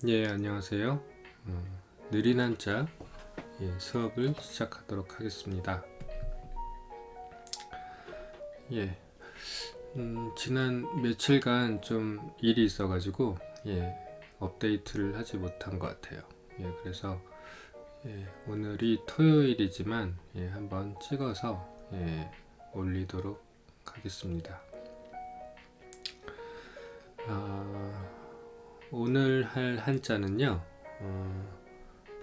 예, 안녕하세요. 느린 한자 수업을 시작하도록 하겠습니다. 예, 지난 며칠간 좀 일이 있어가지고 업데이트를 하지 못한 것 같아요. 그래서 오늘이 토요일이지만 한번 찍어서 올리도록 하겠습니다. 오늘 할 한자는요,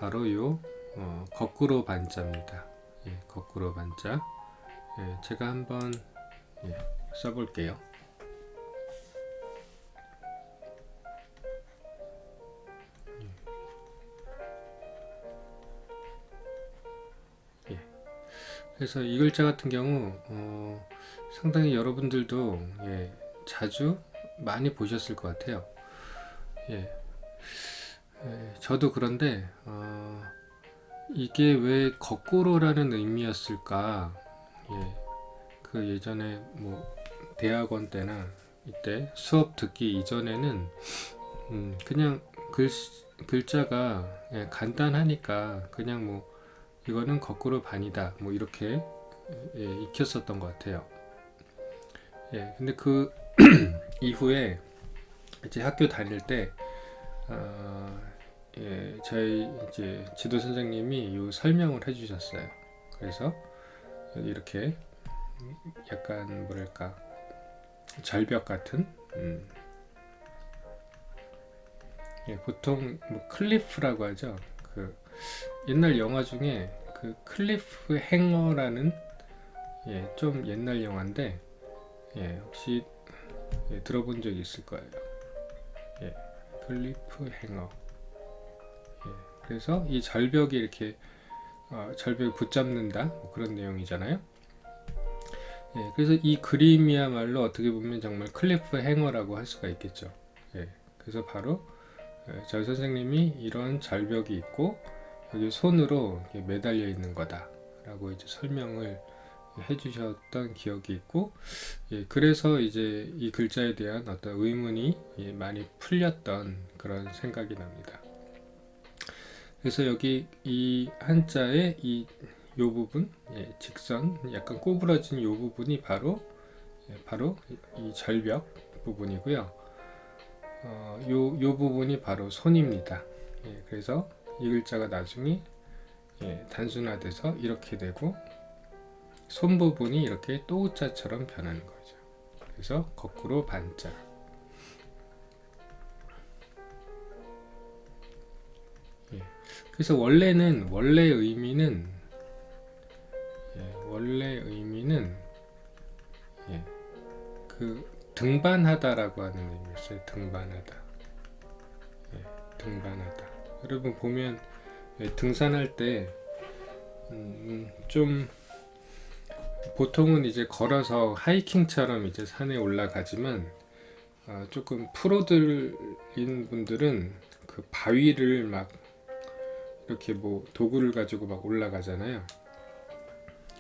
바로 요 거꾸로 반자입니다. 거꾸로 반자. 제가 한번 써볼게요. 그래서 이 글자 같은 경우 상당히 여러분들도 자주 많이 보셨을 것 같아요. 저도 그런데 이게 왜 거꾸로라는 의미였을까? 그 예전에 뭐 대학원 때나 이때 수업 듣기 이전에는 그냥 글자가 간단하니까 그냥 뭐 이거는 거꾸로 반이다 뭐 이렇게 익혔었던 것 같아요. 근데 그 이후에 이제 학교 다닐 때 저희 이제 지도 선생님이 이 설명을 해주셨어요. 그래서 여기 이렇게 약간 뭐랄까 절벽 같은 보통 뭐 클리프라고 하죠. 그 옛날 영화 중에 그 클리프 행어라는 좀 옛날 영화인데 혹시 들어본 적이 있을 거예요. 클리프 행어. 그래서 이 절벽이 이렇게 절벽을 붙잡는다 뭐 그런 내용이잖아요. 그래서 이 그림이야말로 어떻게 보면 정말 클리프 행어라고 할 수가 있겠죠. 그래서 바로 저 선생님이 이런 절벽이 있고 여기 손으로 매달려 있는 거다 라고 이제 설명을 해주셨던 기억이 있고, 그래서 이제 이 글자에 대한 어떤 의문이 많이 풀렸던 그런 생각이 납니다. 그래서 여기 이 한자의 이 부분, 직선, 약간 꼬부러진 이 부분이 바로 이 절벽 부분이고요. 요 부분이 바로 손입니다. 그래서 이 글자가 나중에 단순화돼서 이렇게 되고 손 부분이 이렇게 또자처럼 변하는 거죠. 그래서 거꾸로 반자. 그래서 원래 의미는 그 등반하다라고 하는 의미였어요. 등반하다. 등반하다. 여러분 보면 등산할 때 좀 보통은 이제 걸어서 하이킹처럼 이제 산에 올라가지만 조금 프로들인 분들은 그 바위를 막 이렇게 뭐 도구를 가지고 막 올라가잖아요.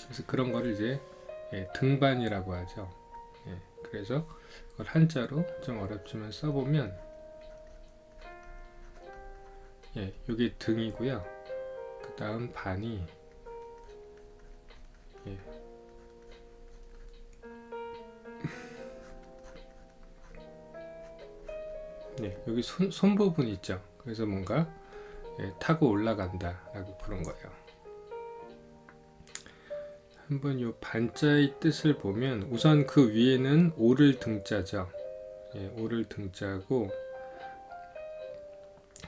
그래서 그런 거를 이제 등반이라고 하죠. 그래서 그걸 한자로 좀 어렵지만 써보면 여기 등이고요. 그 다음 반이 여기 손 부분 있죠. 그래서 뭔가 타고 올라간다 라고 그런 거예요. 한번 요 반자의 뜻을 보면 우선 그 위에는 오를 등자죠. 오를 등자고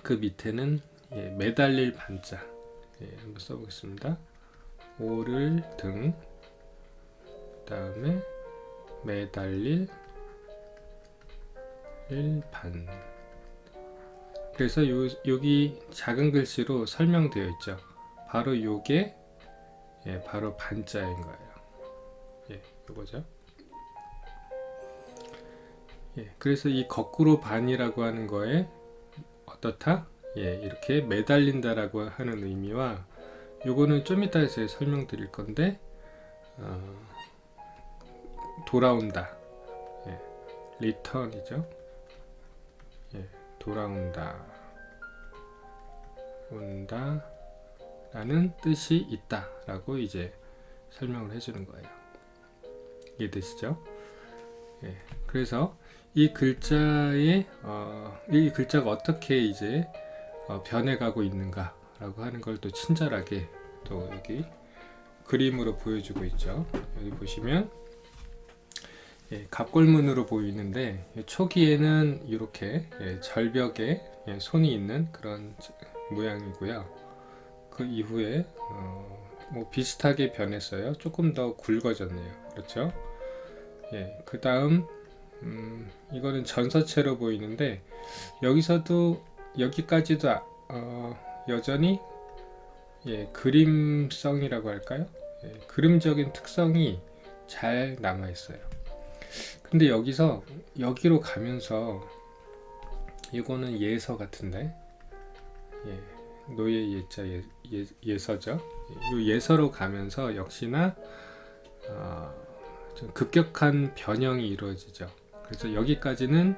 그 밑에는 매달릴 반자. 한번 써보겠습니다. 오를 등, 그 다음에 매달릴 반. 그래서 여기 작은 글씨로 설명되어 있죠. 바로 요게 바로 반자인 거예요. 요거죠. 그래서 이 거꾸로 반이라고 하는 거에 어떻다? 이렇게 매달린다라고 하는 의미와 요거는 좀 이따 제가 설명드릴 건데 돌아온다. 리턴이죠. 돌아온다. 온다 라는 뜻이 있다 라고 이제 설명을 해주는 거예요. 이해되시죠? 예, 그래서 이 글자의 이 글자가 어떻게 이제 변해가고 있는가 라고 하는 걸 또 친절하게 또 여기 그림으로 보여주고 있죠. 여기 보시면 갑골문으로 보이는데 초기에는 이렇게 절벽에 손이 있는 그런 모양이고요. 그 이후에 뭐 비슷하게 변했어요. 조금 더 굵어졌네요. 그렇죠? 그 다음 이거는 전서체로 보이는데 여기서도 여기까지도 여전히 그림성이라고 할까요? 그림적인 특성이 잘 남아 있어요. 근데 여기서 여기로 가면서 이거는 예서 같은데 노예 예자 예서죠. 이 예서로 가면서 역시나 좀 급격한 변형이 이루어지죠. 그래서 여기까지는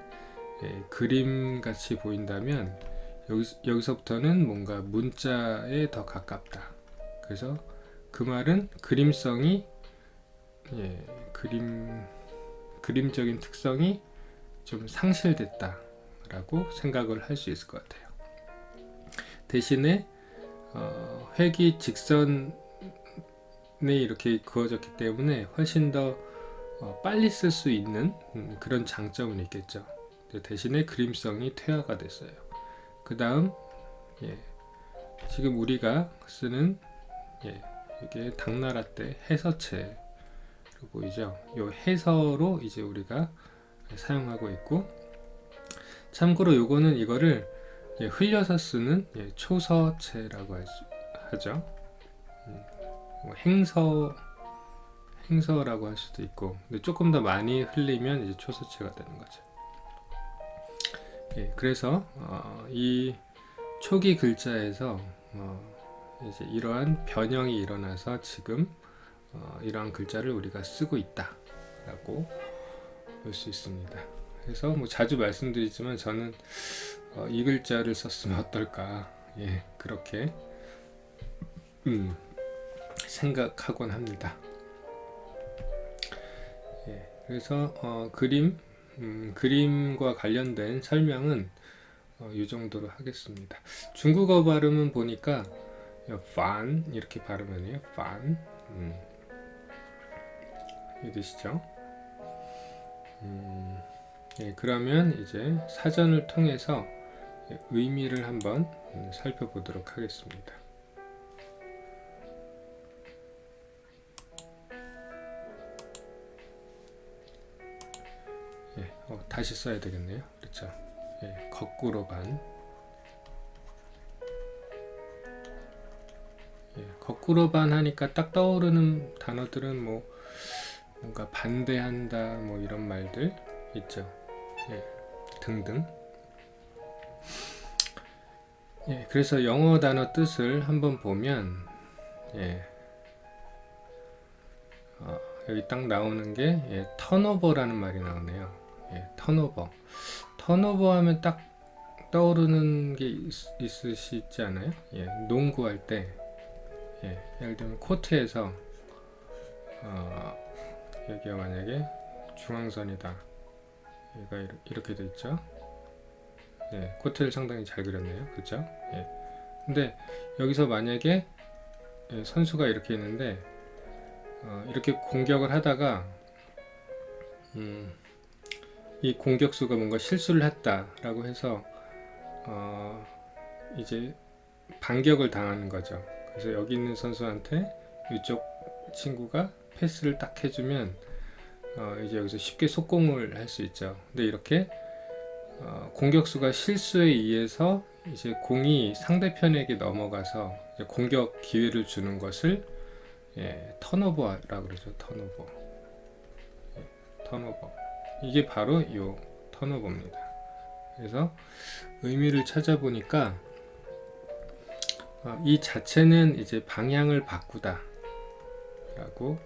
그림 같이 보인다면 여기서부터는 뭔가 문자에 더 가깝다. 그래서 그 말은 그림성이 그림적인 특성이 좀 상실됐다 라고 생각을 할 수 있을 것 같아요. 대신에 획이 직선에 이렇게 그어졌기 때문에 훨씬 더 빨리 쓸 수 있는 그런 장점은 있겠죠. 대신에 그림성이 퇴화가 됐어요. 그 다음 지금 우리가 쓰는 이게 당나라 때 해서체로 보이죠. 이 해서로 이제 우리가 사용하고 있고, 참고로 요거는 이거를 흘려서 쓰는 초서체라고 하죠. 뭐 행서라고 할 수도 있고, 근데 조금 더 많이 흘리면 이제 초서체가 되는 거죠. 그래서 이 초기 글자에서 이제 이러한 변형이 일어나서 지금 이러한 글자를 우리가 쓰고 있다라고 볼 수 있습니다. 그래서 뭐 자주 말씀드리지만 저는 이 글자를 썼으면 어떨까 그렇게 생각하곤 합니다. 그래서 그림과 관련된 설명은 이 정도로 하겠습니다. 중국어 발음은 보니까 판 이렇게 발음하네요. 판 이해되시죠? 그러면 이제 사전을 통해서 의미를 한번 살펴보도록 하겠습니다. 다시 써야 되겠네요. 그렇죠? 거꾸로 반. 거꾸로 반 하니까 딱 떠오르는 단어들은 뭐 뭔가 반대한다 뭐 이런 말들 있죠. 등등. 그래서 영어 단어 뜻을 한번 보면 여기 딱 나오는 게 턴오버라는 말이 나오네요. 턴오버 하면 딱 떠오르는 게 있으시지 않아요? 농구할 때 예를 들면 코트에서 여기가 만약에 중앙선이다. 얘가 이렇게 돼 있죠. 코트를 상당히 잘 그렸네요. 그렇죠? 근데 여기서 만약에 선수가 이렇게 있는데 이렇게 공격을 하다가 이 공격수가 뭔가 실수를 했다라고 해서 이제 반격을 당하는 거죠. 그래서 여기 있는 선수한테 이쪽 친구가 패스를 딱 해주면 이제 여기서 쉽게 속공을 할 수 있죠. 근데 이렇게 공격수가 실수에 의해서 이제 공이 상대편에게 넘어가서 이제 공격 기회를 주는 것을 턴오버라고 그러죠. 턴오버. 이게 바로 이 턴오버입니다. 그래서 의미를 찾아보니까 이 자체는 이제 방향을 바꾸다 라고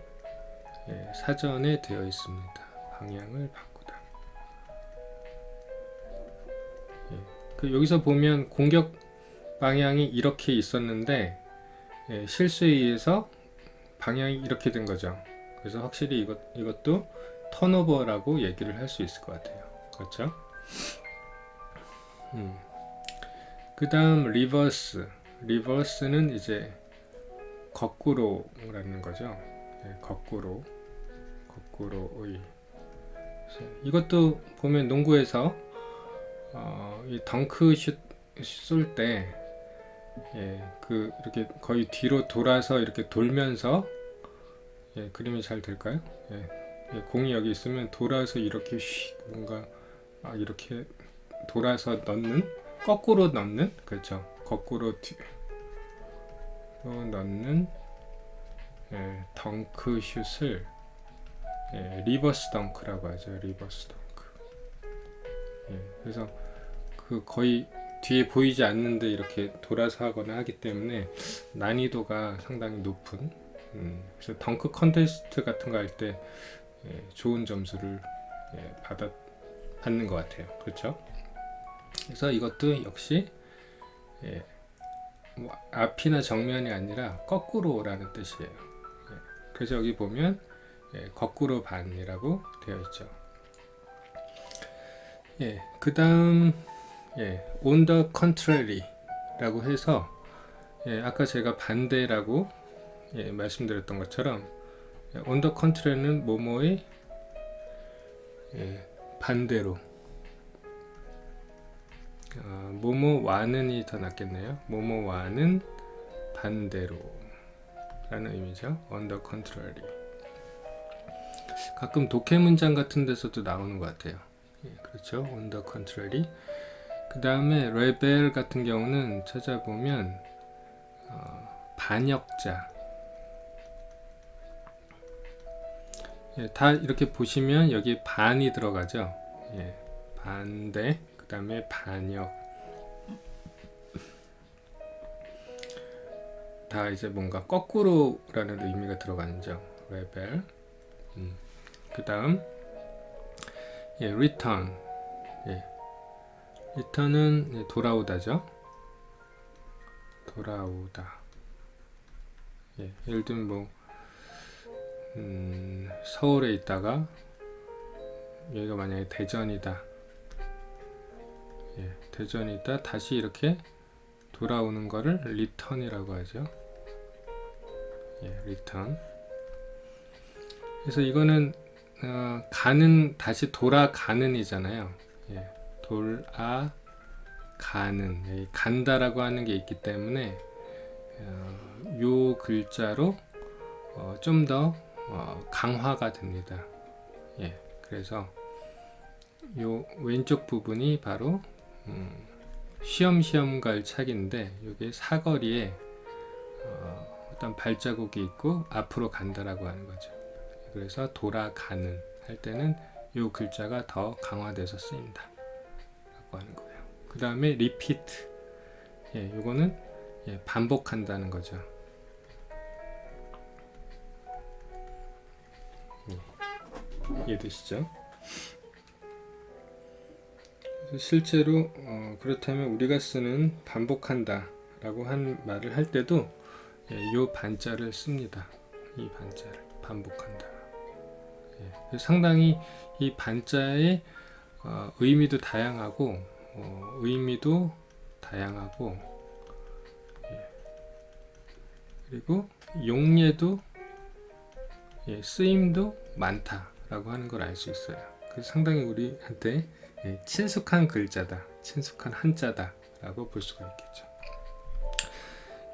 사전에 되어 있습니다. 방향을 바꾸다. 여기서 보면 공격 방향이 이렇게 있었는데 실수에 의해서 방향이 이렇게 된 거죠. 그래서 확실히 이것도 턴오버라고 얘기를 할 수 있을 것 같아요. 그렇죠? 그 다음 리버스는 이제 거꾸로라는 거죠. 거꾸로의. 이것도 보면 농구에서 이 덩크슛 쏠 때 이렇게 거의 뒤로 돌아서 이렇게 돌면서 그림이 잘 될까요? 공이 여기 있으면 돌아서 이렇게 뭔가 이렇게 돌아서 넣는, 거꾸로 넣는, 그렇죠? 거꾸로 넣는 덩크슛을 리버스 덩크라고 하죠. 리버스 덩크. 그래서 거의 뒤에 보이지 않는데 이렇게 돌아서 하거나 하기 때문에 난이도가 상당히 높은, 그래서 덩크 컨테스트 같은 거 할 때 좋은 점수를 받는 것 같아요. 그렇죠? 그래서 이것도 역시 뭐 앞이나 정면이 아니라 거꾸로라는 뜻이에요. 그래서 여기 보면 거꾸로 반이라고 되어 있죠. 그 다음 on the contrary 라고 해서 아까 제가 반대라고 말씀드렸던 것처럼 on the contrary는 뭐뭐의 반대로, 뭐뭐와는이 더 낫겠네요. 뭐뭐와는 반대로 라는 의미죠. on the contrary. 가끔 독해 문장 같은 데서도 나오는 것 같아요. 그렇죠. on the contrary. 그 다음에 rebel 같은 경우는 찾아보면 반역자. 다 이렇게 보시면 여기 반이 들어가죠. 반대, 그 다음에 반역. 다 이제 뭔가 거꾸로라는 의미가 들어가는죠. rebel. 그 다음 return. return은 돌아오다죠. 돌아오다. 예를 들면 뭐 서울에 있다가 여기가 만약에 대전이다. 대전이다. 다시 이렇게 돌아오는 거를 return이라고 하죠. return. 그래서 이거는 가는, 다시 돌아가는 이잖아요. 돌아가는, 간다라고 하는 게 있기 때문에 요 글자로 좀 더 강화가 됩니다. 그래서 요 왼쪽 부분이 바로 쉬엄쉬엄 갈 착인데, 이게 사거리에 어떤 발자국이 있고 앞으로 간다라고 하는 거죠. 그래서 돌아가는 할 때는 요 글자가 더 강화돼서 쓰인다 라고 하는 거예요. 그 다음에 repeat. 요거는 반복한다는 거죠. 이해되시죠? 실제로 그렇다면 우리가 쓰는 반복한다 라고 한 말을 할 때도 요 반자를 씁니다. 이 반자를 반복한다. 상당히 이 반자의 의미도 다양하고 그리고 용례도 쓰임도 많다라고 하는 걸 알 수 있어요. 그래서 상당히 우리한테 친숙한 글자다, 친숙한 한자다라고 볼 수가 있겠죠.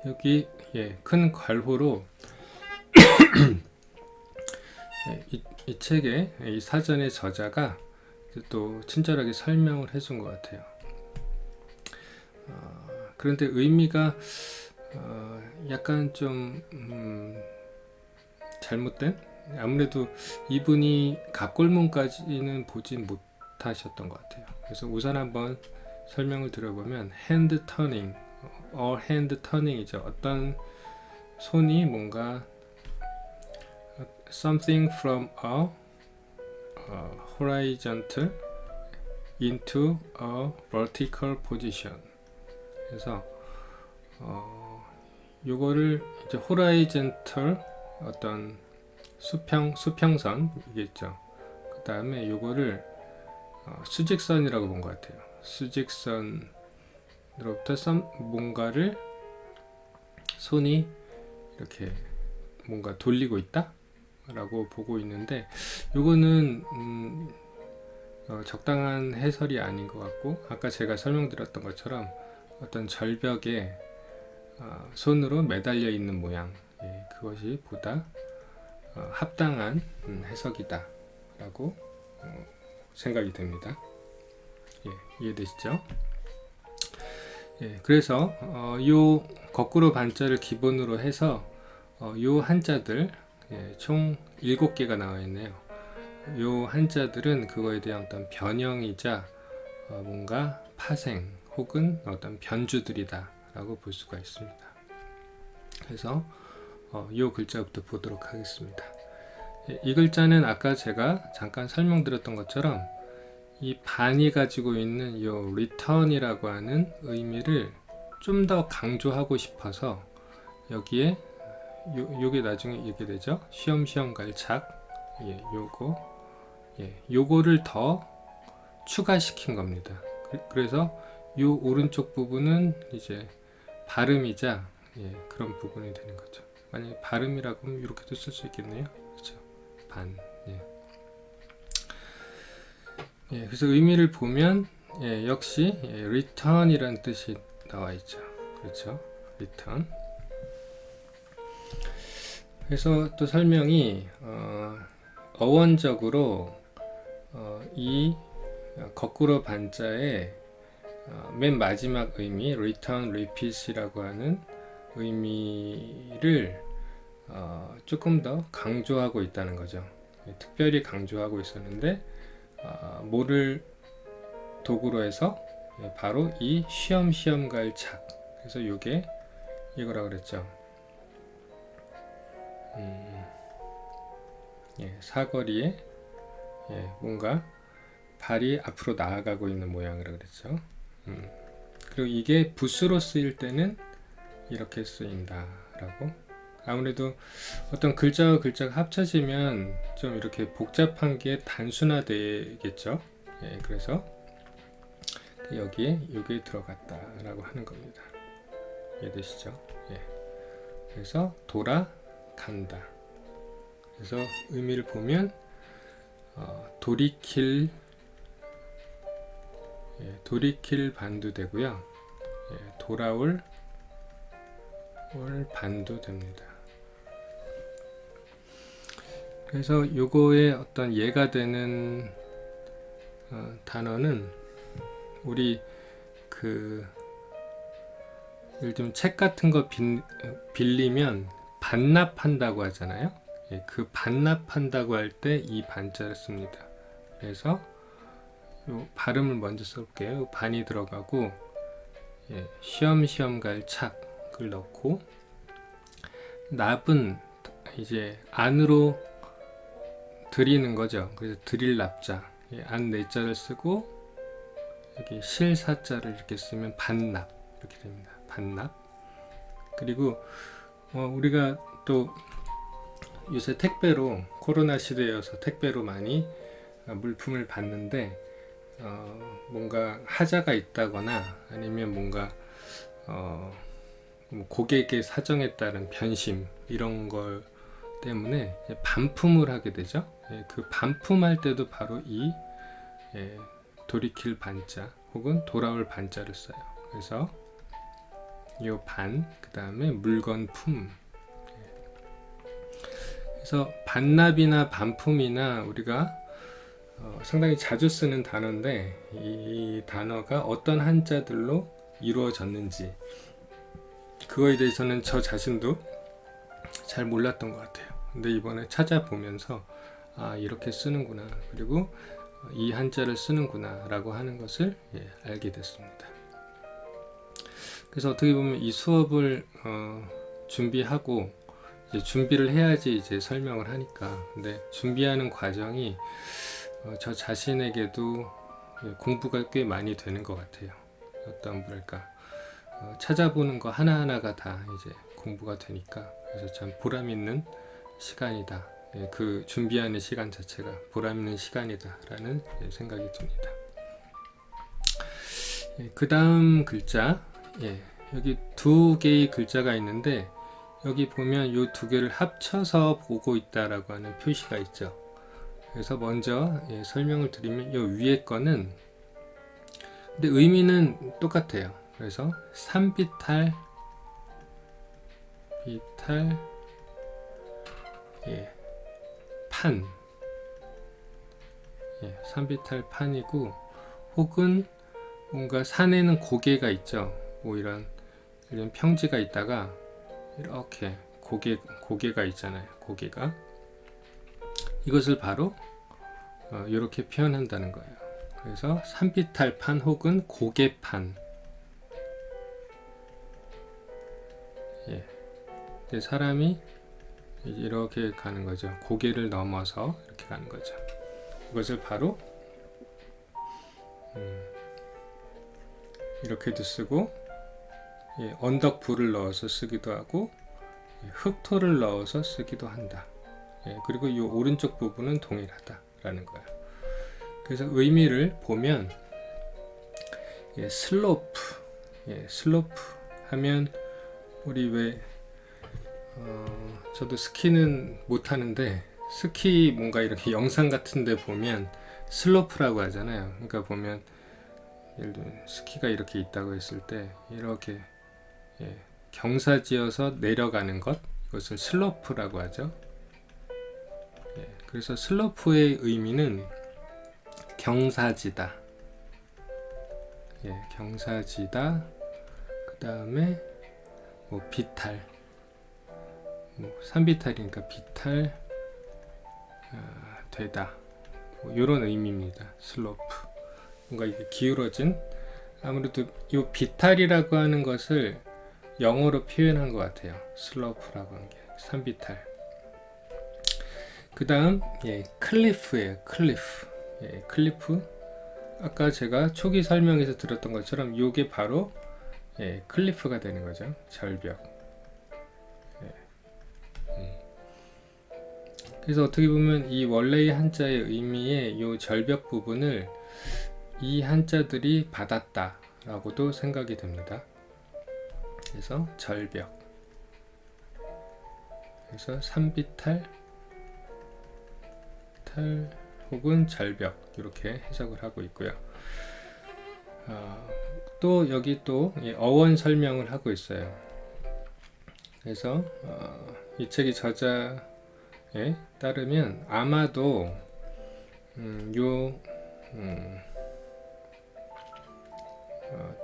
여기 큰 괄호로 이 책의 이 사전의 저자가 또 친절하게 설명을 해준 것 같아요. 그런데 의미가 약간 좀 잘못된, 아무래도 이분이 갑골문까지는 보지 못하셨던 것 같아요. 그래서 우선 한번 설명을 들어보면 hand turning, hand turning이죠. 어떤 손이 뭔가 something from a horizontal into a vertical position. 그래서 요거를 이제 호라이젠털 어떤 수평선이겠죠. 그 다음에 요거를 수직선이라고 본 것 같아요. 수직선으로부터 뭔가를 손이 이렇게 뭔가 돌리고 있다 라고 보고 있는데, 요거는 적당한 해설이 아닌 것 같고, 아까 제가 설명드렸던 것처럼 어떤 절벽에 손으로 매달려 있는 모양, 그것이 보다 합당한 해석이다 라고 생각이 됩니다. 이해되시죠? 그래서 요 거꾸로 반자를 기본으로 해서 요 한자들 총 7개가 나와 있네요. 요 한자들은 그거에 대한 어떤 변형이자 뭔가 파생 혹은 어떤 변주들이다 라고 볼 수가 있습니다. 그래서 요 글자부터 보도록 하겠습니다. 이 글자는 아까 제가 잠깐 설명드렸던 것처럼 이 반이 가지고 있는 요 return이라고 하는 의미를 좀 더 강조하고 싶어서 여기에 요게 나중에 이렇게 되죠. 쉬엄쉬엄 갈착, 요거를 더 추가시킨 겁니다. 그래서 요 오른쪽 부분은 이제 발음이자 그런 부분이 되는 거죠. 만약에 발음이라고 하면 이렇게도 쓸 수 있겠네요. 그렇죠? 반. 그래서 의미를 보면 역시 return이라는 뜻이 나와 있죠. 그렇죠? return. 그래서 또 설명이 어원적으로 이 거꾸로 반자의 맨 마지막 의미 return, repeat이라고 하는 의미를 조금 더 강조하고 있다는 거죠. 특별히 강조하고 있었는데 뭐를 도구로 해서 바로 이 쉬엄쉬엄 갈착. 그래서 이게 이거라 그랬죠. 사거리에 뭔가 발이 앞으로 나아가고 있는 모양이라 그랬죠. 그리고 이게 붓으로 쓰일 때는 이렇게 쓰인다라고. 아무래도 어떤 글자와 글자가 합쳐지면 좀 이렇게 복잡한 게 단순화되겠죠. 그래서 여기에 이게 들어갔다라고 하는 겁니다. 이해되시죠? 그래서 돌아간다. 그래서 의미를 보면 돌이킬 반도 되고요. 돌아올 반도 됩니다. 그래서 요거의 어떤 예가 되는 단어는 우리 예를 들면 책 같은 거 빌리면 반납한다고 하잖아요. 그 반납한다고 할 때 이 반자를 씁니다. 그래서 요 발음을 먼저 써볼게요. 반이 들어가고 쉬엄쉬엄 갈 착을 넣고, 납은 이제 안으로 들이는 거죠. 그래서 들일 납자, 안 내자를 쓰고 여기 실사자를 이렇게 쓰면 반납 이렇게 됩니다. 반납. 그리고 우리가 또 요새 택배로, 코로나 시대여서 택배로 많이 물품을 받는데 뭔가 하자가 있다거나 아니면 뭔가 고객의 사정에 따른 변심 이런 걸 때문에 반품을 하게 되죠. 그 반품할 때도 바로 이 돌이킬 반자 혹은 돌아올 반자를 써요. 그래서 이 반, 그 다음에 물건 품. 그래서 반납이나 반품이나 우리가 상당히 자주 쓰는 단어인데, 이 단어가 어떤 한자들로 이루어졌는지 그거에 대해서는 저 자신도 잘 몰랐던 것 같아요. 근데 이번에 찾아보면서 이렇게 쓰는구나, 그리고 이 한자를 쓰는구나 라고 하는 것을 알게 됐습니다. 그래서 어떻게 보면 이 수업을 준비하고 이제 준비를 해야지 이제 설명을 하니까, 근데 준비하는 과정이 저 자신에게도 공부가 꽤 많이 되는 것 같아요. 어떤 뭐랄까 찾아보는 거 하나하나가 다 이제 공부가 되니까, 그래서 참 보람 있는 시간이다. 예, 그 준비하는 시간 자체가 보람 있는 시간이다라는 생각이 듭니다. 예, 그 다음 글자, 예, 여기 두 개의 글자가 있는데 여기 보면 이 두 개를 합쳐서 보고 있다라고 하는 표시가 있죠. 그래서 먼저 설명을 드리면 이 위에 거는 근데 의미는 똑같아요. 그래서 산비탈 비탈 판, 산비탈 판이고, 혹은 뭔가 산에는 고개가 있죠. 뭐 이런 평지가 있다가 이렇게 고개가 있잖아요. 고개가, 이것을 바로 이렇게 표현한다는 거예요. 그래서 산비탈판 혹은 고개판. 사람이 이렇게 가는 거죠. 고개를 넘어서 이렇게 가는 거죠. 이것을 바로 이렇게도 쓰고, 언덕불을 넣어서 쓰기도 하고, 흑토를 넣어서 쓰기도 한다. 그리고 이 오른쪽 부분은 동일하다라는 거예요. 그래서 의미를 보면 슬로프, 슬로프 하면 우리 왜 저도 스키는 못하는데 스키 뭔가 이렇게 영상 같은데 보면 슬로프라고 하잖아요. 그러니까 보면 예를 들면 스키가 이렇게 있다고 했을 때 이렇게 경사지어서 내려가는 것, 이것을 슬로프라고 하죠. 그래서 슬로프의 의미는 경사지다. 경사지다. 그 다음에 뭐 비탈, 산비탈이니까 비탈 되다. 이런 의미입니다. 슬로프. 뭔가 이게 기울어진, 아무래도 이 비탈이라고 하는 것을 영어로 표현한 것 같아요. 슬로프라고 한 게 산비탈. 그 다음 클리프예요. 클리프. 클리프. 아까 제가 초기 설명에서 들었던 것처럼 이게 바로 클리프가 되는 거죠. 절벽. 그래서 어떻게 보면 이 원래의 한자의 의미의 이 절벽 부분을 이 한자들이 받았다라고도 생각이 됩니다. 그래서 절벽. 그래서 산비탈, 탈 혹은 절벽, 이렇게 해석을 하고 있고요. 또 여기 또 어원 설명을 하고 있어요. 그래서 이 책의 저자에 따르면 아마도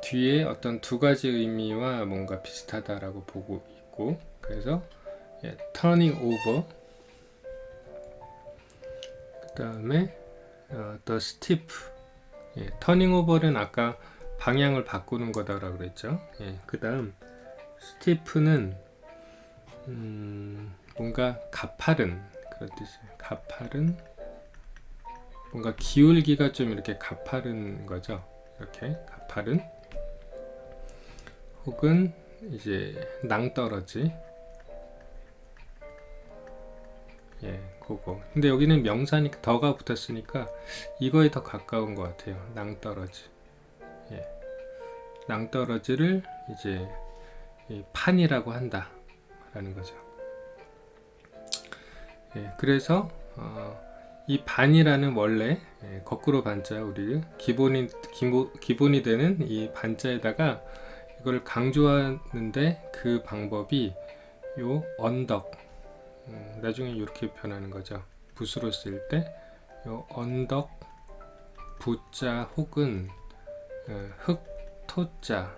뒤에 어떤 두 가지 의미와 뭔가 비슷하다라고 보고 있고, 그래서 turning over, 그 다음에 the steep, turning over는 아까 방향을 바꾸는 거다라고 그랬죠. 그 다음 steep는 뭔가 가파른 그런 뜻이에요. 가파른, 뭔가 기울기가 좀 이렇게 가파른 거죠. 이렇게 가파른, 혹은 이제 낭떠러지, 그거. 근데 여기는 명사니까 더가 붙었으니까 이거에 더 가까운 것 같아요. 낭떠러지. 낭떠러지를 이제 판이라고 한다라는 거죠. 그래서 이 반이라는 원래 거꾸로 반자, 우리 기본이 되는 이 반자에다가 이걸 강조하는데 그 방법이 요 언덕, 나중에 이렇게 변하는 거죠. 붓으로 쓸 때 요 언덕 부자 혹은 흑토자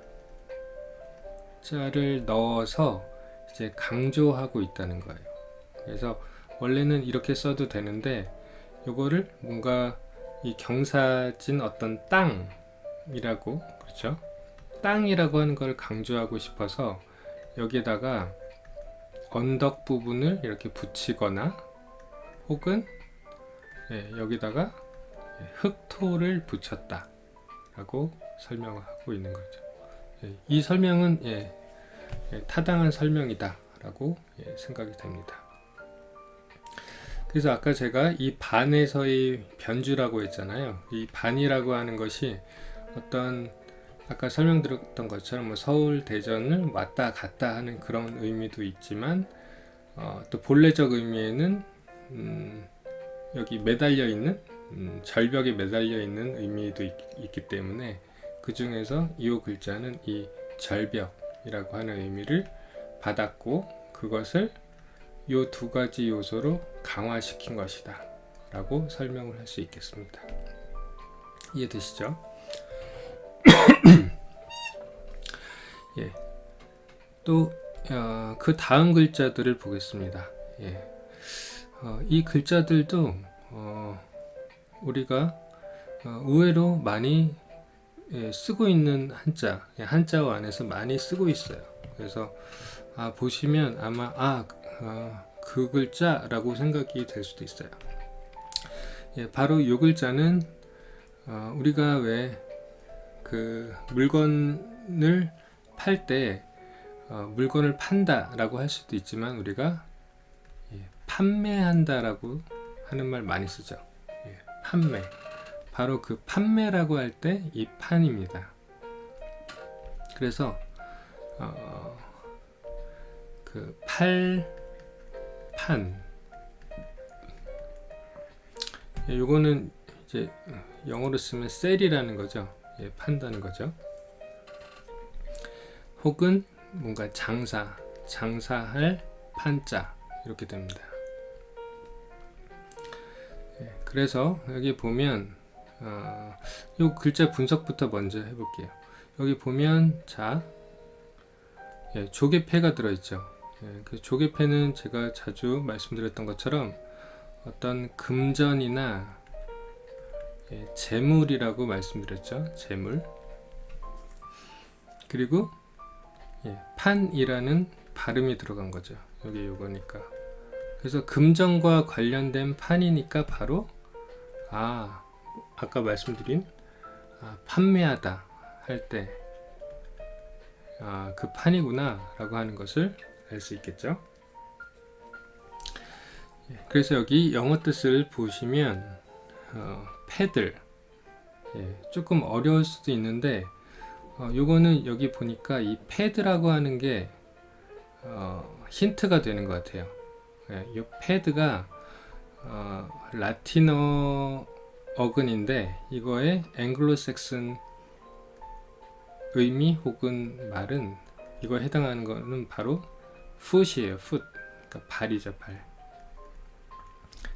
자를 넣어서 이제 강조하고 있다는 거예요. 그래서 원래는 이렇게 써도 되는데 요거를 뭔가 이 경사진 어떤 땅이라고, 그렇죠? 땅이라고 하는 걸 강조하고 싶어서 여기에다가 언덕 부분을 이렇게 붙이거나, 혹은 여기다가 흑토를 붙였다 라고 설명을 하고 있는 거죠. 이 설명은 타당한 설명이다라고 생각이 됩니다. 그래서 아까 제가 이 반에서의 변주라고 했잖아요. 이 반이라고 하는 것이 어떤 아까 설명드렸던 것처럼 뭐 서울, 대전을 왔다 갔다 하는 그런 의미도 있지만 또 본래적 의미에는 여기 매달려 있는 절벽에 매달려 있는 의미도 있기 때문에 그 중에서 이 글자는 이 절벽이라고 하는 의미를 받았고 그것을 이 두 가지 요소로 강화시킨 것이다 라고 설명을 할 수 있겠습니다. 이해되시죠? 예. 또 그 다음 글자들을 보겠습니다. 이 글자들도 우리가 의외로 많이 쓰고 있는 한자어 안에서 많이 쓰고 있어요. 그래서 보시면 아마 그 글자라고 생각이 될 수도 있어요. 바로 이 글자는 우리가 왜 그 물건을 팔 때 물건을 판다라고 할 수도 있지만 우리가 판매한다라고 하는 말 많이 쓰죠. 판매. 바로 그 판매라고 할 때 이 판입니다. 그래서 그 판. 요거는 이제 영어로 쓰면 sell이라는 거죠. 판다는 거죠. 혹은 뭔가 장사할 판자 이렇게 됩니다. 그래서 여기 보면 요 글자 분석부터 먼저 해볼게요. 여기 보면 조개패가 들어있죠. 그 조개패는 제가 자주 말씀드렸던 것처럼 어떤 금전이나 재물이라고 말씀드렸죠. 재물. 그리고 판이라는 발음이 들어간 거죠. 여기 요거니까. 그래서 금전과 관련된 판이니까 바로 아까 말씀드린 판매하다 할 때 그 판이구나 라고 하는 것을 알 수 있겠죠. 그래서 여기 영어 뜻을 보시면 패들 조금 어려울 수도 있는데 요거는 여기 보니까 이 패드라고 하는 게 힌트가 되는 것 같아요. 이 패드가 라틴어 어근인데 이거의 앵글로색슨 의미 혹은 말은 이거에 해당하는 거는 바로 foot이에요. foot. 그러니까 발이죠, 발.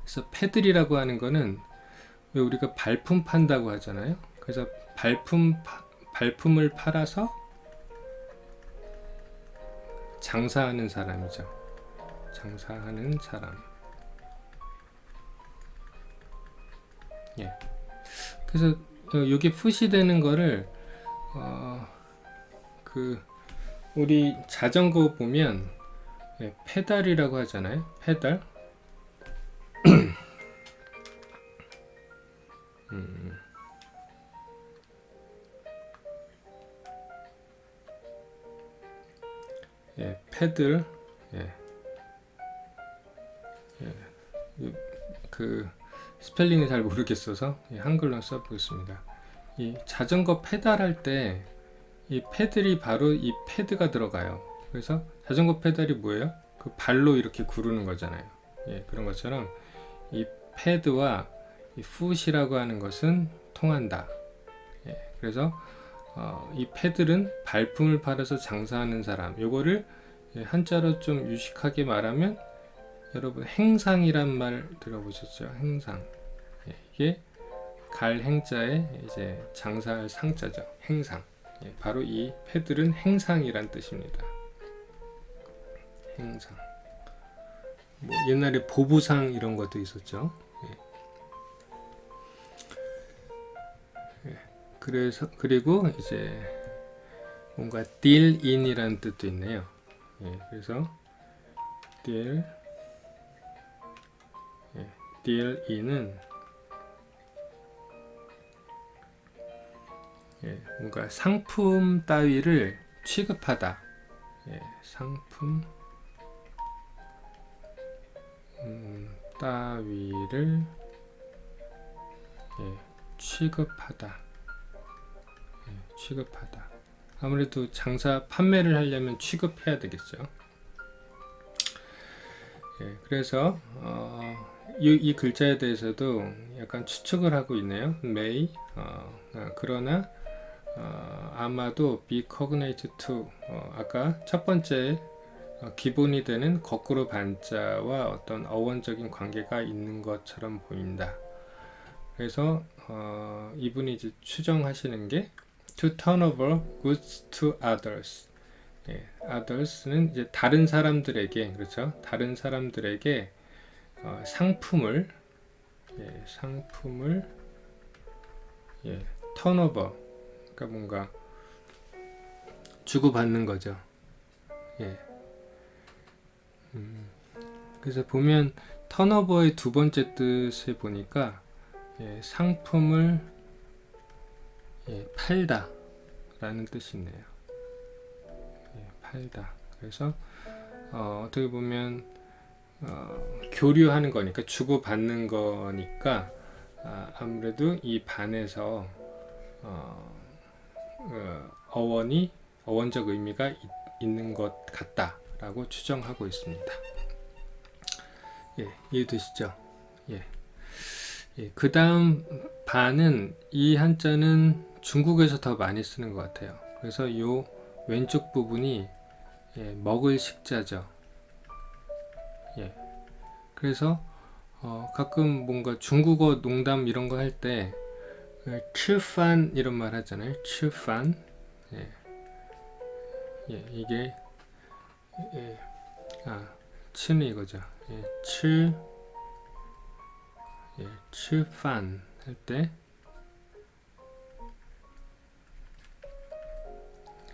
그래서 패들이라고 하는 거는 왜 우리가 발품 판다고 하잖아요. 그래서 발품을 팔아서 장사하는 사람이죠. 장사하는 사람. 그래서 여기 풋이 되는 거를 우리 자전거 보면 페달이라고 하잖아요. 페달. 패들. 그 스펠링을 잘 모르겠어서 한글로 써보겠습니다. 이 자전거 페달할 때 이 패들이 바로 이 패드가 들어가요. 그래서 자전거 페달이 뭐예요? 그 발로 이렇게 구르는 거잖아요. 그런 것처럼 이 패드와 이 풋이라고 하는 것은 통한다. 그래서 이 패들은 발품을 팔아서 장사하는 사람. 요거를 한자로 좀 유식하게 말하면 여러분 행상이란 말 들어보셨죠? 행상. 이게 갈 행자에 이제 장사할 상자죠. 행상. 바로 이 패들은 행상이란 뜻입니다. 행상. 뭐 옛날에 보부상 이런 것도 있었죠. 그래서 그리고 이제 뭔가 deal in이라는 뜻도 있네요. 그래서 deal in은 뭔가 상품 따위를 취급하다. 상품 따위를 취급하다. 취급하다. 아무래도 장사 판매를 하려면 취급해야 되겠죠. 그래서 이 글자에 대해서도 약간 추측을 하고 있네요. may. 그러나 아마도 be cognate to, 아까 첫 번째 기본이 되는 거꾸로 반자와 어떤 어원적인 관계가 있는 것처럼 보인다. 그래서 이분이 이제 추정하시는 게 to turn over goods to others. others는 이제 다른 사람들에게, 그렇죠? 다른 사람들에게 상품을 turnover, 그러니까 뭔가 주고받는 거죠. 그래서 보면 턴오버의 두 번째 뜻을 보니까 상품을 팔다 라는 뜻이 있네요. 팔다. 그래서 어떻게 보면 교류하는 거니까, 주고받는 거니까 아무래도 이 반에서 어원적 의미가 있는 것 같다라고 추정하고 있습니다. 이해되시죠? 그 다음 반은, 이 한자는 중국에서 더 많이 쓰는 것 같아요. 그래서 이 왼쪽 부분이 먹을 식자죠. 그래서 가끔 뭔가 중국어 농담 이런 거 할 때 츠판 이런 말 하잖아요. 츠판. 이게 츠는 이거죠. 츠판 할 때,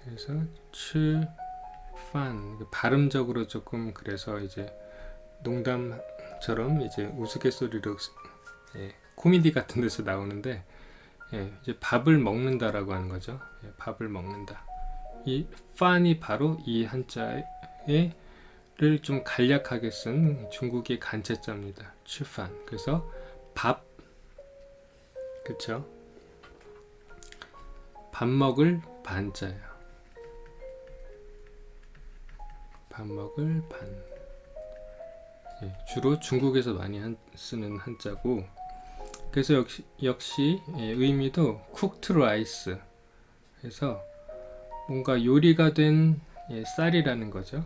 그래서 츠판 발음적으로 조금, 그래서 이제 농담처럼 이제 우스갯소리로 코미디 같은 데서 나오는데, 이제 밥을 먹는다라고 하는 거죠. 밥을 먹는다. 이 판이 바로 이 한자를 좀 간략하게 쓴 중국의 간체자입니다. 츠판. 그래서 밥, 그쵸? 밥 먹을 반자예요. 밥 먹을 반. 주로 중국에서 많이 쓰는 한자고, 그래서 역시 의미도 cooked rice. 그래서 뭔가 요리가 된 쌀이라는 거죠.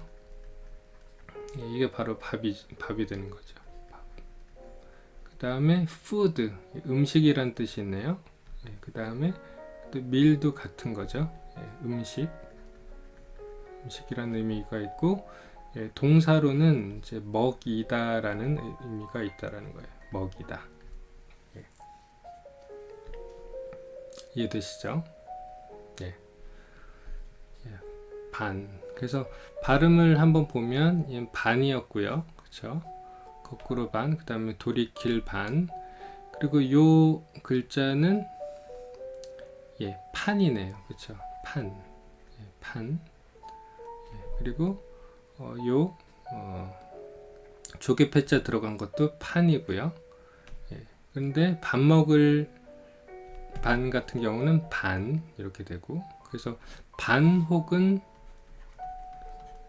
이게 바로 밥이 되는 거죠. 그 다음에 food, 음식이란 뜻이 있네요. 그 다음에 또 meal도 같은 거죠. 음식이라는 의미가 있고, 동사로는 이제 먹이다라는 의미가 있다라는 거예요. 먹이다. 이해되시죠? 반. 그래서 발음을 한번 보면 얘는 반이었고요. 그렇죠? 거꾸로 반, 그 다음에 돌이킬 반, 그리고 요 글자는 판이네요. 그렇죠? 판. 판. 그리고 요 조개 패자 들어간 것도 판이고요. 그런데 밥 먹을 반 같은 경우는 반 이렇게 되고, 그래서 반 혹은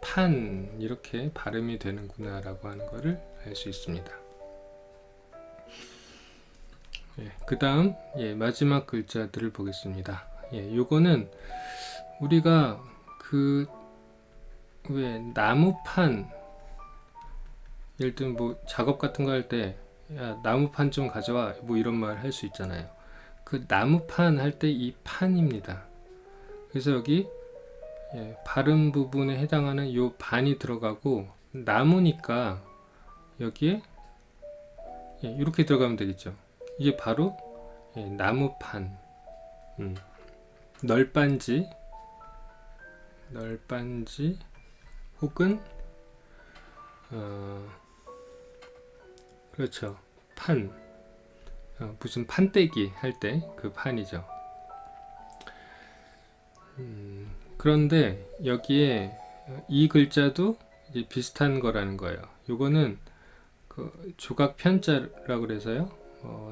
판 이렇게 발음이 되는구나 라고 하는 것을 알 수 있습니다. 그 다음 마지막 글자들을 보겠습니다. 요거는 우리가 왜 나무판, 예를 들면 뭐 작업 같은 거 할 때 야, 나무판 좀 가져와, 뭐 이런 말 할 수 있잖아요. 그 나무판 할 때 이 판입니다. 그래서 여기 발음 부분에 해당하는 요 반이 들어가고, 나무니까 여기에 이렇게 들어가면 되겠죠. 이게 바로 나무판. 널빤지 혹은 그렇죠. 판. 무슨 판때기 할 때 그 판이죠. 그런데 여기에 이 글자도 이제 비슷한 거라는 거예요. 요거는 그 조각 편자라고 그래서요.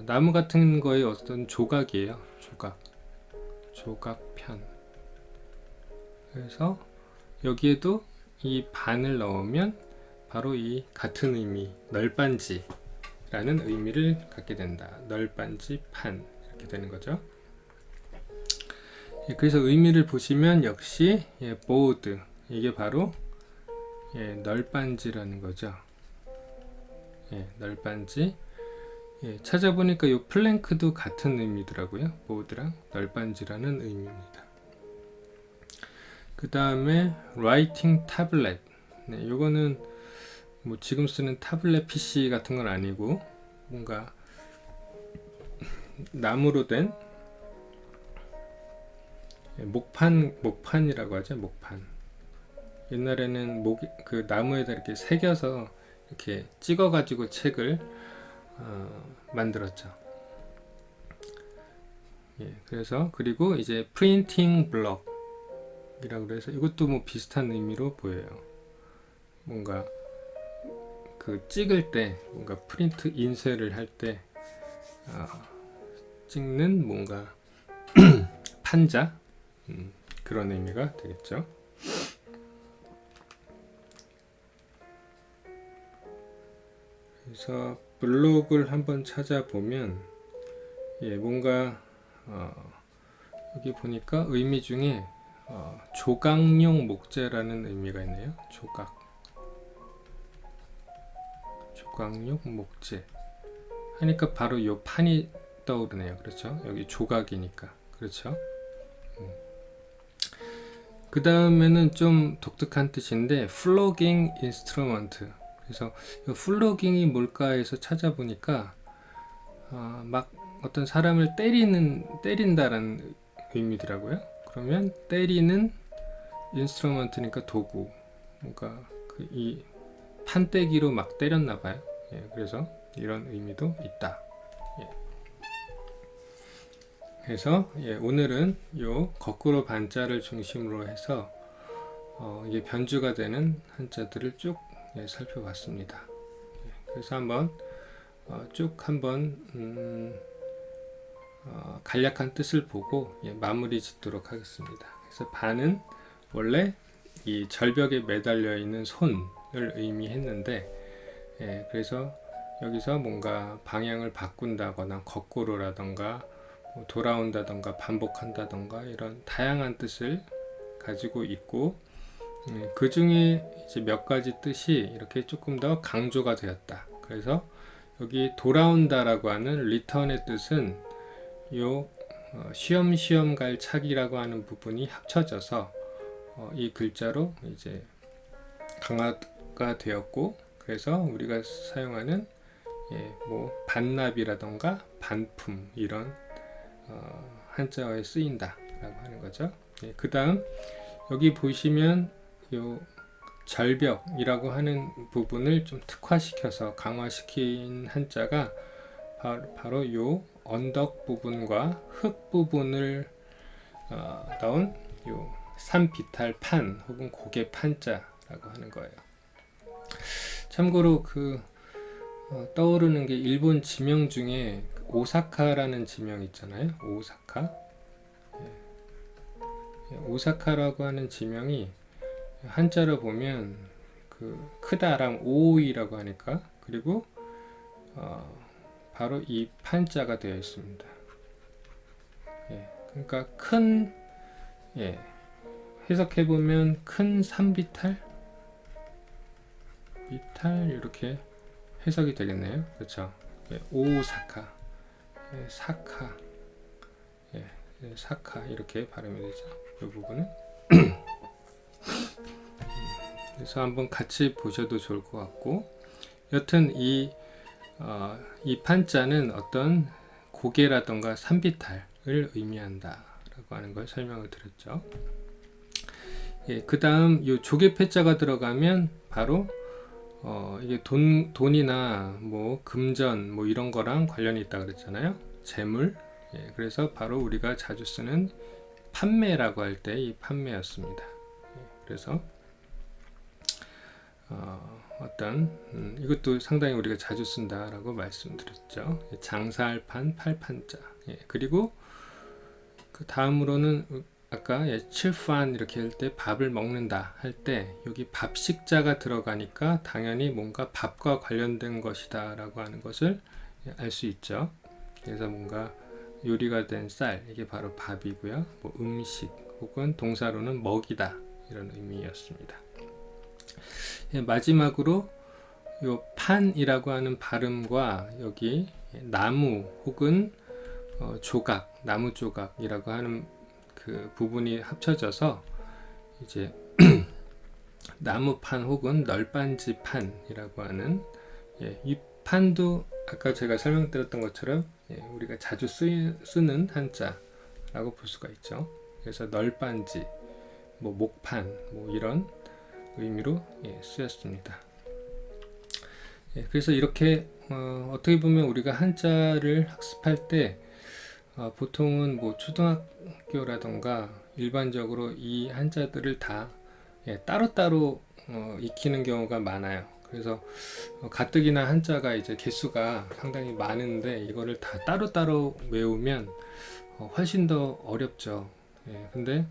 나무 같은 거의 어떤 조각이에요. 조각편. 그래서 여기에도 이 반을 넣으면 바로 이 같은 의미, 널빤지라는 의미를 갖게 된다. 널빤지 판 이렇게 되는 거죠. 그래서 의미를 보시면 역시 보드, 이게 바로 널빤지라는 거죠. 널빤지. 찾아보니까 이 플랭크도 같은 의미더라고요. 보드랑 널빤지라는 의미입니다. 그 다음에 라이팅 타블렛. 요거는 뭐 지금 쓰는 타블렛 PC 같은 건 아니고 뭔가 나무로 된 목판이라고 하죠. 목판. 옛날에는 그 나무에다 이렇게 새겨서 이렇게 찍어가지고 책을 만들었죠. 그래서 그리고 이제 프린팅 블럭이라고 그래서 이것도 뭐 비슷한 의미로 보여요. 뭔가 그 찍을 때 뭔가 프린트 인쇄를 할 때 찍는 뭔가 판자 그런 의미가 되겠죠. 그래서 블록을 한번 찾아보면 뭔가 여기 보니까 의미 중에 조각용 목재라는 의미가 있네요. 조각용 목재 하니까 바로 요 판이 떠오르네요. 그렇죠? 여기 조각이니까. 그렇죠? 그 다음에는 좀 독특한 뜻인데 플로깅 인스트루먼트. 그래서 플로깅이 뭘까 해서 찾아보니까 막 어떤 사람을 때린다라는 의미더라고요. 그러면 때리는 인스트루먼트니까 도구, 뭔가 이 판때기로 막 때렸나봐요. 그래서 이런 의미도 있다. 그래서 오늘은 요 거꾸로 반자를 중심으로 해서 이게 변주가 되는 한자들을 쭉 살펴봤습니다. 그래서 한번 쭉 한번 간략한 뜻을 보고 마무리 짓도록 하겠습니다. 그래서 반은 원래 이 절벽에 매달려 있는 손을 의미했는데 그래서 여기서 뭔가 방향을 바꾼다거나 거꾸로라던가 돌아온다던가 반복한다던가 이런 다양한 뜻을 가지고 있고 그 중에 이제 몇 가지 뜻이 이렇게 조금 더 강조가 되었다. 그래서 여기 돌아온다라고 하는 return의 뜻은 요 쉬엄쉬엄 갈 차기라고 하는 부분이 합쳐져서 이 글자로 이제 강화가 되었고 그래서 우리가 사용하는 뭐 반납이라던가 반품 이런 한자어에 쓰인다 라고 하는 거죠. 그 다음 여기 보시면 요 절벽이라고 하는 부분을 좀 특화시켜서 강화시킨 한자가 바로 요 언덕 부분과 흙 부분을 넣은 요 산비탈판 혹은 고개 판자라고 하는 거예요. 참고로 떠오르는 게 일본 지명 중에 오사카라는 지명 있잖아요. 오사카라고 하는 지명이 한자로 보면 크다랑 오이라고 하니까 그리고 바로 이 판자가 되어 있습니다. 그러니까 큰 해석해 보면 큰 산비탈 이렇게 해석이 되겠네요. 그렇죠? 오사카 사카 이렇게 발음이 되죠. 이 부분은 그래서 한번 같이 보셔도 좋을 것 같고 여튼 이 판자는 어떤 고개라던가 산비탈을 의미한다 라고 하는 걸 설명을 드렸죠. 그 다음 이 조개패자가 들어가면 바로 이게 돈이나 뭐 금전 뭐 이런 거랑 관련이 있다 그랬잖아요. 재물. 그래서 바로 우리가 자주 쓰는 판매라고 할 때 이 판매였습니다. 그래서 이것도 상당히 우리가 자주 쓴다라고 말씀드렸죠. 장사할 판, 팔 판자. 그리고 그 다음으로는 아까 칠판 이렇게 할 때 밥을 먹는다 할 때 여기 밥식자가 들어가니까 당연히 뭔가 밥과 관련된 것이다 라고 하는 것을 알 수 있죠. 그래서 뭔가 요리가 된 쌀, 이게 바로 밥이고요. 뭐 음식 혹은 동사로는 먹이다 이런 의미였습니다. 마지막으로 요 판이라고 하는 발음과 여기 나무 혹은 조각, 나무 조각이라고 하는 그 부분이 합쳐져서 이제 나무판 혹은 널빤지판이라고 하는 이 판도 아까 제가 설명드렸던 것처럼 우리가 자주 쓰는 한자라고 볼 수가 있죠. 그래서 널빤지, 뭐 목판, 뭐 이런 의미로 쓰였습니다. 그래서 이렇게 어떻게 보면 우리가 한자를 학습할 때 보통은 뭐 초등학교라던가 일반적으로 이 한자들을 다 따로따로 익히는 경우가 많아요. 그래서 가뜩이나 한자가 이제 개수가 상당히 많은데 이거를 다 따로따로 외우면 훨씬 더 어렵죠. 근데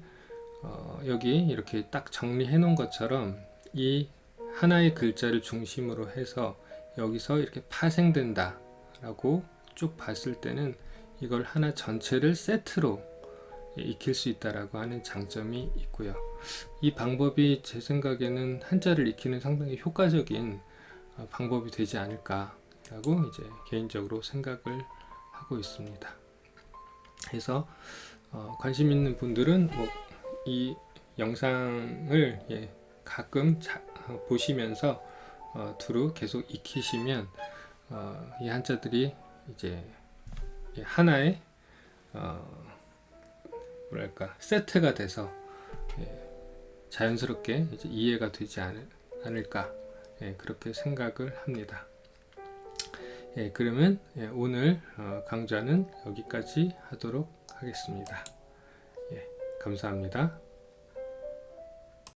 여기 이렇게 딱 정리해 놓은 것처럼 이 하나의 글자를 중심으로 해서 여기서 이렇게 파생된다 라고 쭉 봤을 때는 이걸 하나 전체를 세트로 익힐 수 있다라고 하는 장점이 있고요. 이 방법이 제 생각에는 한자를 익히는 상당히 효과적인 방법이 되지 않을까라고 이제 개인적으로 생각을 하고 있습니다. 그래서 관심 있는 분들은 뭐 이 영상을 가끔 보시면서 두루 계속 익히시면 이 한자들이 이제 하나의 뭐랄까 세트가 돼서 자연스럽게 이제 이해가 되지 않을까 그렇게 생각을 합니다. 그러면 오늘 강좌는 여기까지 하도록 하겠습니다. 감사합니다.